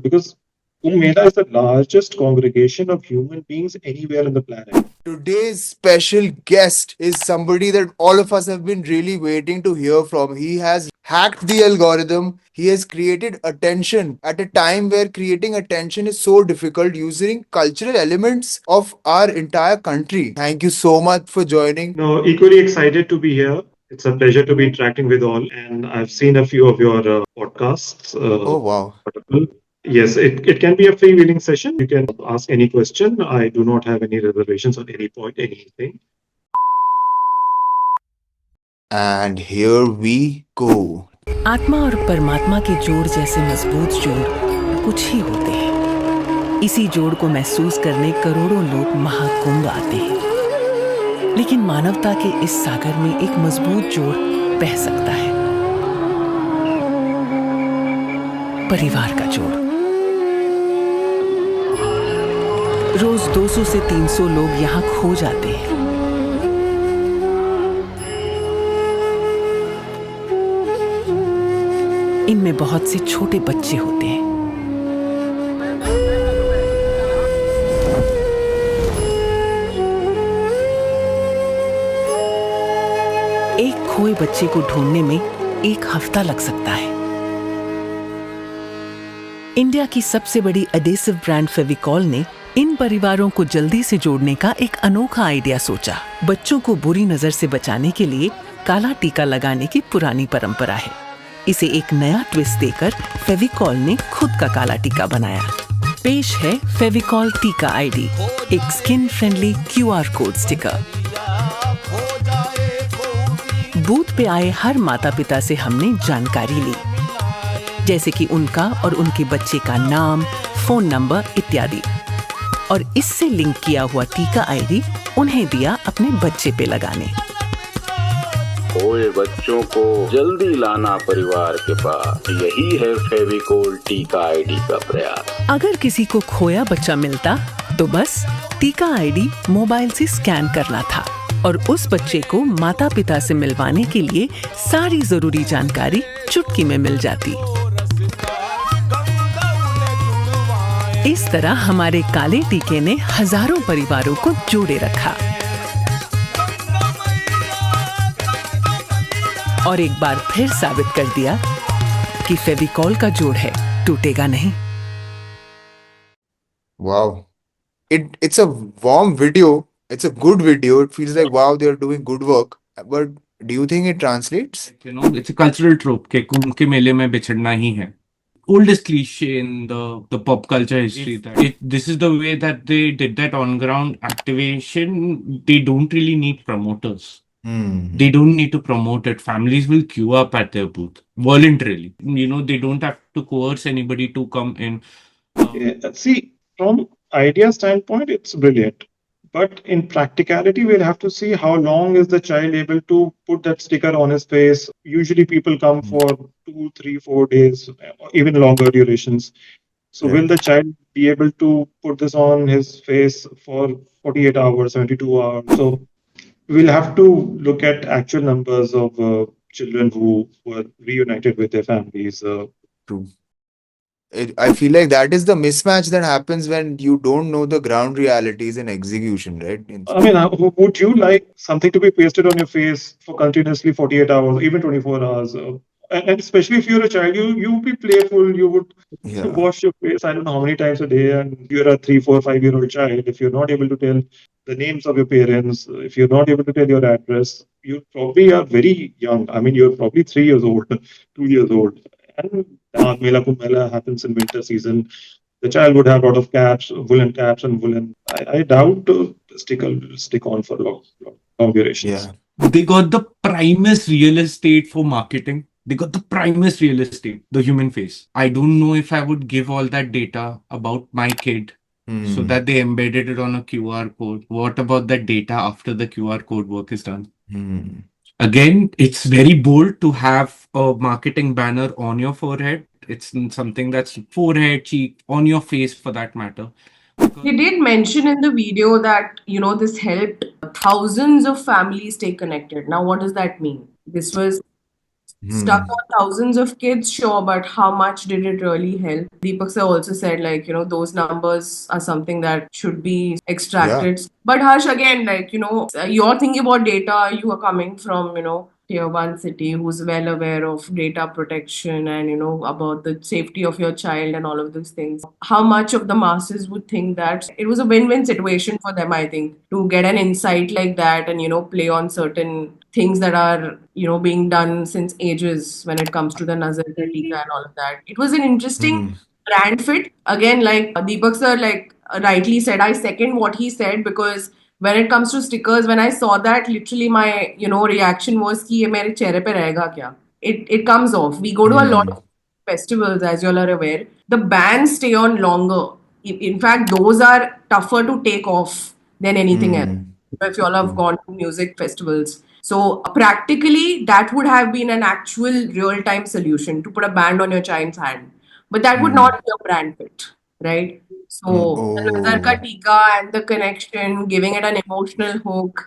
because Kumbh Mela is the largest congregation of human beings anywhere on the planet. Today's special guest is somebody that all of us have been really waiting to hear from. He has hacked the algorithm. He has created attention at a time where creating attention is so difficult using cultural elements of our entire country. Thank you so much for joining. No, equally excited to be here. It's a pleasure to be interacting with all, and I've seen a few of your podcasts. Oh, wow. Wonderful. Yes, it can be a freewheeling session. You can ask any question. I do not have any reservations on any point, anything. And here we go. आत्मा और परमात्मा के जोड़ जैसे मजबूत जोड़ कुछ ही होते हैं। इसी जोड़ को महसूस करने करोड़ों लोग महाकुंभ आते हैं, लेकिन मानवता के इस सागर में एक मजबूत जोड़ बह सकता है, परिवार का जोड़। रोज 200 से 300 लोग यहाँ खो जाते हैं। इनमें बहुत से छोटे बच्चे होते हैं। एक खोए बच्चे को ढूंढने में 1 हफ्ता लग सकता है। इंडिया की सबसे बड़ी एडेसिव ब्रांड फेविकॉल ने इन परिवारों को जल्दी से जोड़ने का एक अनोखा आइडिया सोचा। बच्चों को बुरी नजर से बचाने के लिए काला टीका लगाने की पुरानी परंपरा है। इसे एक नया ट्विस्ट देकर फेविकॉल ने खुद का काला टीका बनाया। पेश है फेविकॉल टीका आईडी, एक skin friendly QR code sticker. Booth पे आए हर माता पिता से हमने जानकारी ली, जैसे कि उनका और उनके बच्चे का नाम, फोन नंबर इत्यादि, और इससे लिंक किया हुआ टीका आईडी उन्हें दिया अपने बच्चे पे लगाने। खोए बच्चों को जल्दी लाना परिवार के पास, यही है फेविकोल टीका आईडी का प्रयास। अगर किसी को खोया बच्चा मिलता तो बस टीका आईडी मोबाइल से स्कैन करना था और उस बच्चे को माता पिता से मिलवाने के लिए सारी जरूरी जानकारी चुटकी में मिल जाती। इस तरह हमारे काले टीके ने हजारों परिवारों को जोड़े रखा और एक बार फिर साबित कर दिया कि फेविकॉल का जोड़ है, टूटेगा नहीं। Wow. It's a warm video. It's a good video. It feels like, wow, they're doing good work. But do you think it translates? It's a cultural trope कि कुंभ के मेले में बिछड़ना ही है. Oldest cliche in the pop culture history. This is the way that they did that on-ground activation. They don't really need promoters. They don't need to promote it. Families will queue up at their booth voluntarily. They don't have to coerce anybody to come in. See, from idea standpoint, it's brilliant. But in practicality, we'll have to see how long is the child able to put that sticker on his face. Usually people come for 2, 3, 4 days, or even longer durations. So will the child be able to put this on his face for 48 hours, 72 hours? So we'll have to look at actual numbers of children who were reunited with their families. True. I feel like that is the mismatch that happens when you don't know the ground realities in execution, right? I mean, would you like something to be pasted on your face for continuously 48 hours, even 24 hours? And especially if you're a child, you would be playful. You would wash your face, I don't know how many times a day. And you're a 3, 4, 5-year-old child. If you're not able to tell the names of your parents, if you're not able to tell your address, you probably are very young. I mean, you're probably 3 years old, 2 years old. And Kumbh Mela happens in winter season. The child would have a lot of caps, woolen caps, and woolen. I doubt the sticker will stick on for long durations. Yeah. They got the primest real estate for marketing. They got the primest real estate, the human face. I don't know if I would give all that data about my kid so that they embedded it on a QR code. What about that data after the QR code work is done? Again, it's very bold to have a marketing banner on your forehead. It's something that's forehead, cheek, on your face for that matter. He did mention in the video that, this helped thousands of families stay connected. Now, what does that mean? This was stuck Hmm. on thousands of kids, sure, but how much did it really help? Deepak sir also said, like, those numbers are something that should be Yeah. extracted. But Harsh, again, like, you're thinking about data, you are coming from, tier one city who's well aware of data protection and, about the safety of your child and all of those things. How much of the masses would think that it was a win-win situation for them, I think, to get an insight like that and, play on certain things that are, being done since ages when it comes to the Nazar Teeka and all of that. It was an interesting Hmm. brand fit. Again, like Deepak sir, like rightly said, I second what he said because when it comes to stickers, when I saw that, literally my, reaction was कि ये मेरे चेहरे पे रहेगा क्या? It comes off. We go to a lot Hmm. of festivals, as you all are aware. The bands stay on longer. In fact, those are tougher to take off than anything else. Hmm. If you all have gone to music festivals. So practically, that would have been an actual real-time solution to put a band on your child's hand. But that would Hmm. not be a brand fit, right? Hmm. So the Nazar ka Oh. tika and the connection, giving it an emotional hook,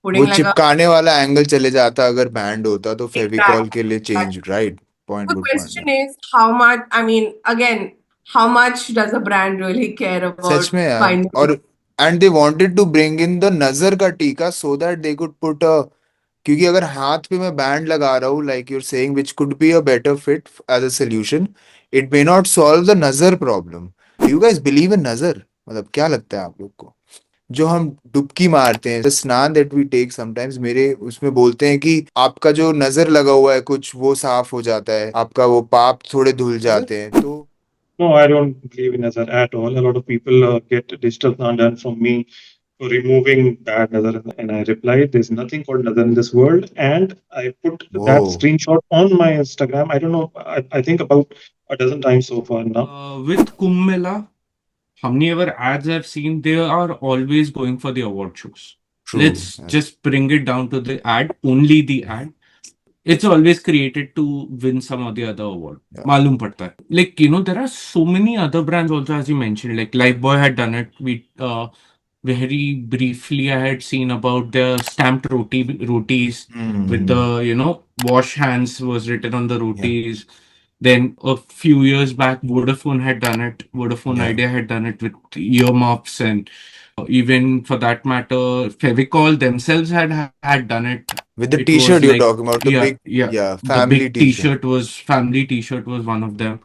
वो putting like a चिपकाने वाला angle चले जाता अगर band होता तो Fevicol exact. के लिए change right point The good question point is how much, I mean, again, how much does a brand really care सच about में यार finding? और and they wanted to bring in the नजर का टीका so that they could put a क्योंकि अगर हाथ पे मैं बैंड लगा रहा हूँ like you're saying which could be a better fit as a solution it may not solve the nazar problem do you guys believe in nazar मतलब क्या लगता है आप लोग को जो हम डुबकी मारते हैं स्नान दैट वी टेक समटाइम्स मेरे उसमें बोलते हैं कि आपका जो नजर लगा हुआ है कुछ वो साफ हो जाता है आपका वो पाप थोड़े धुल जाते हैं तो No, I don't believe in Nazar at all. A lot of people get digital plan done from me for removing bad Nazar, and I replied, "There's nothing called Nazar in this world." And I put वो that screenshot on my Instagram. I don't know. I think about a dozen times so far now. With Kumbh Mela, how many ever ads I've seen, they are always going for the award shows. True Let's just bring it down to the ad, only the ad. It's always created to win some or the other award. Malum padta hai. Like, there are so many other brands also, as you mentioned. Like Lifebuoy had done it. We very briefly I had seen about the stamped rotis with the, wash hands was written on the rotis. Then a few years back, Vodafone had done it. Vodafone Idea had done it with earmuffs, and even for that matter, Fevicol themselves had done it. with the It was t-shirt you're like, talking about the yeah, big yeah, the family big t-shirt T-shirt was family T-shirt was one of them.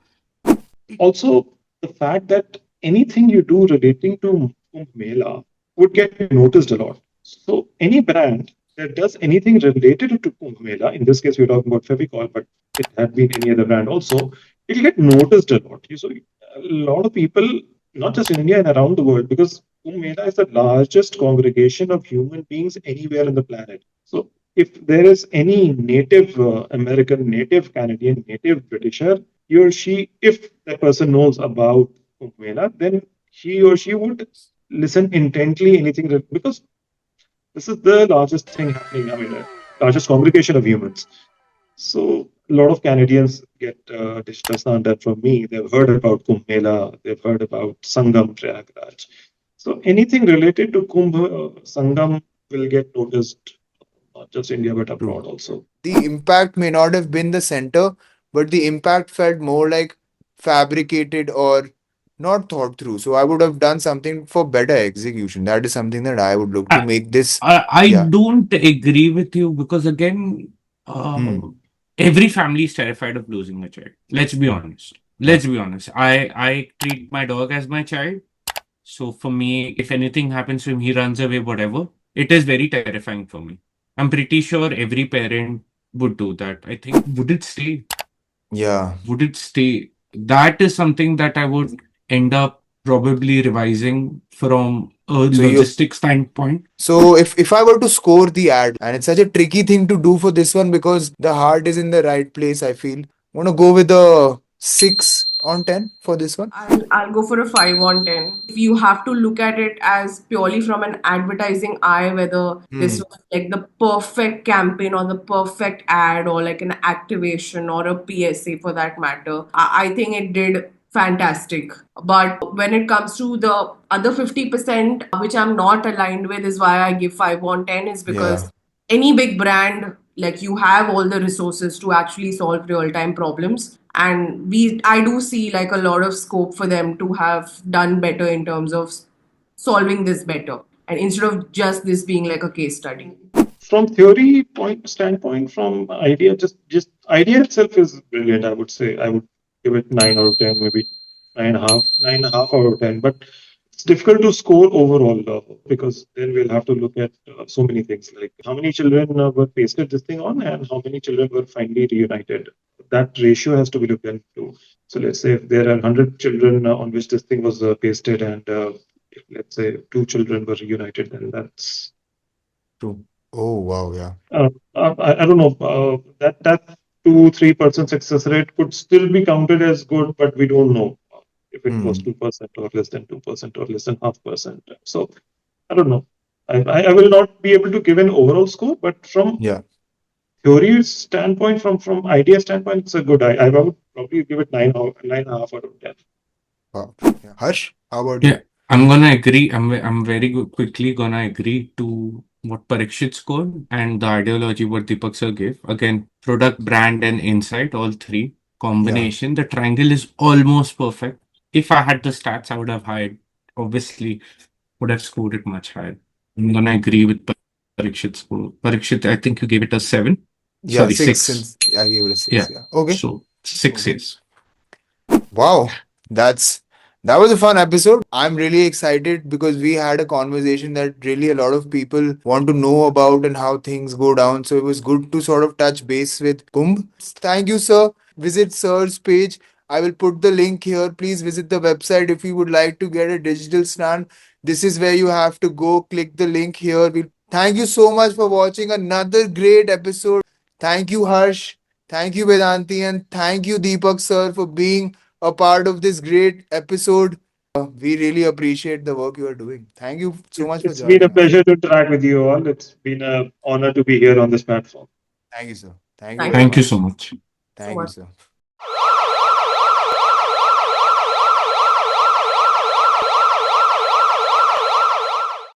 Also, the fact that anything you do relating to Kumbh Mela would get noticed a lot. So, any brand that does anything related to Kumbh Mela, in this case, we're talking about Fevicol, but it had been any other brand also, it'll get noticed a lot. So, a lot of people, not just in India and around the world, because Kumbh Mela is the largest congregation of human beings anywhere on the planet. So, if there is any native American, native Canadian, native Britisher, he or she, if that person knows about Kumbh Mela, then he or she would listen intently anything because this is the largest thing happening. I mean, largest congregation of humans. So a lot of Canadians get digital snan done from me. They've heard about Kumbh Mela. They've heard about Sangam Prayagraj. So anything related to Kumbh Sangam will get noticed, not just India but true abroad also. the impact may not have been the center but the impact felt more like fabricated or not thought through so I would have done something for better execution that is something that I would look to I, make this I yeah don't agree with you because again, uh, hmm every family is terrified of losing a child. Let's be honest. yeah Let's be honest. I treat my dog as my child. So for me, if anything happens to him, he runs away, whatever. It is very terrifying for me. I'm pretty sure every parent would do that. I think, would it stay? yeah Would it stay? That is something that I would end up probably revising from a so you logistic standpoint. so if I were to score the ad and it's such a tricky thing to do for this one because the heart is in the right place I feel I want to go with a 6 on 10 for this one I'll go for a 5 on 10. If you have to look at it as purely from an advertising eye, whether this hmm was like the perfect campaign or the perfect ad or like an activation or a PSA for that matter, I think it did fantastic. But when it comes to the other 50%, which I'm not aligned with, is why I give 5 on 10, is yeah because any big brand like you have all the resources to actually solve real-time problems. And I do see like a lot of scope for them to have done better in terms of solving this better, and instead of just this being like a case study. From theory point standpoint, from idea, just idea itself is brilliant. I would say I would give it 9 out of 10, maybe 9.5, 9.5 out of 10. But it's difficult to score overall because then we'll have to look at so many things like how many children were pasted this thing on and how many children were finally reunited. That ratio has to be looked into. So let's say if there are 100 children on which this thing was pasted, and if, let's say 2 children were reunited, then that's True. Oh, wow. Yeah. I don't know. That 2-3% success rate could still be counted as good, but we don't know if it was 2% or less than 2% or less than 0.5%. So I don't know. I will not be able to give an overall score, but from Yeah. theory standpoint, from idea standpoint, it's a good. I would probably give it 9.5 out of 10. Wow. Yeah. Harsh, how about you? Yeah, I'm gonna agree. I'm very good, quickly gonna agree to what Parikshit scored and the ideology what Deepak sir gave. Again, product, brand, and insight, all three combination. The triangle is almost perfect. If I had the stats, I would have hired. Obviously, would have scored it much higher. I'm gonna agree with Parikshit's score. Parikshit, I think you gave it a 7. Yeah, Sorry, 6 6. since I gave it a 6. Yeah. Yeah. Okay. So 6 Okay. is. Wow, that was a fun episode. I'm really excited because we had a conversation that really a lot of people want to know about and how things go down. So it was good to sort of touch base with Kumbh. Thank you, sir. Visit sir's page. I will put the link here. Please visit the website if you would like to get a digital snan. This is where you have to go. Click the link here. Thank you so much for watching another great episode. Thank you, Harsh. Thank you, Vedanti, and thank you, Deepak sir, for being a part of this great episode. We really appreciate the work you are doing. Thank you so much for It's been a joining us. pleasure to interact with you all. It's been an honor to be here on this platform. Thank you, sir. Thank you Thank very you Thank you much. so much. so Thank you, much. sir.